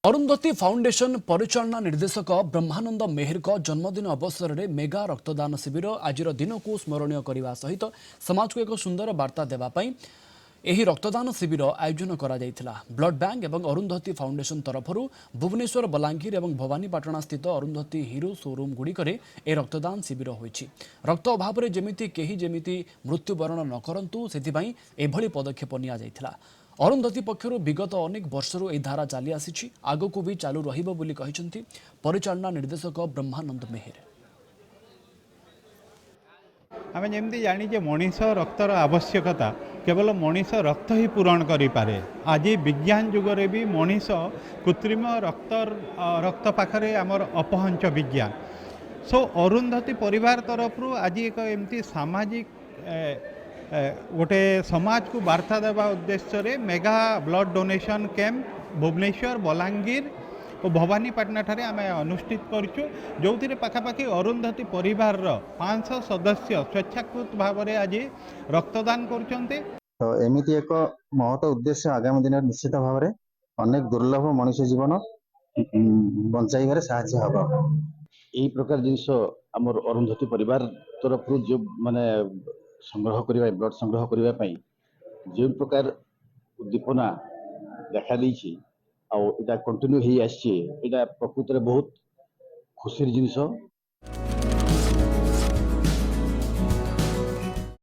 Arundhati foundation परिचालना निर्देशक ब्रह्मानंद मेहर जन्मदिन अवसर में मेगा रक्तदान शिविर आज दिन को स्मरणीय करने सहित समाज को एक सुंदर वार्ता देवाई ଏହି ରକ୍ତଦାନ ଶିବିର ଆୟୋଜନ କରାଯାଇଥିଲା। ବ୍ଲଡ ବ୍ୟାଙ୍କ ଏବଂ ଅରୁନ୍ଧତୀ ଫାଉଣ୍ଡେସନ ତରଫରୁ ଭୁବନେଶ୍ୱର ବଲାଙ୍ଗୀର ଏବଂ ଭବାନୀପାଟଣା ସ୍ଥିତ ଅରୁନ୍ଧତୀ ହିରୋ ଶୋରୁମ୍ ଗୁଡ଼ିକରେ ଏହି ରକ୍ତଦାନ ଶିବିର ହୋଇଛି। ରକ୍ତ ଅଭାବରେ କେହି ମୃତ୍ୟୁବରଣ ନ କରନ୍ତୁ ସେଥିପାଇଁ ଏଭଳି ପଦକ୍ଷେପ ନିଆଯାଇଥିଲା। ଅରୁନ୍ଧତୀ ପକ୍ଷରୁ ବିଗତ ଅନେକ ବର୍ଷରୁ ଏହି ଧାରା ଚାଲି ଆସିଛି, ଆଗକୁ ବି ଚାଲୁ ରହିବ ବୋଲି କହିଛନ୍ତି ପରିଚାଳନା ନିର୍ଦ୍ଦେଶକ ବ୍ରହ୍ମାନନ୍ଦ ମେହେର। आम जमी जाने मनीष रक्तर आवश्यकता केवल मनीष रक्त ही पूरण करे। आज विज्ञान जुगरे भी मनीष कृत्रिम रक्त पाखरे आमर अपहंच विज्ञान। सो अरुंधति परिवार तरफ आज एक एमती सामाजिक गोटे समाज को वार्ता देवा उद्देश्य mega blood donation camp Bhubaneswar Balangir और भवानीपाटना ठारे आम अनुष्ठित करूँ जो पाखापाखि अरुंधति परिवार 500 सदस्य स्वेच्छाकृत भाव में आज रक्तदान करुँचे। तो एमती एक महत उद्देश्य आगामी दिन निश्चित भाव में अनेक दुर्लभ मनुष्य जीवन बचाइबार साहाय्य हम। यही प्रकार जिनस आम अरुंधति परिवार तरफ जो माने संग्रह करने ब्लड संग्रह करने जो प्रकार उद्दीपना देखा देछि आ कंटिन्यू हो आसी प्रकृत में बहुत खुशी जिनस।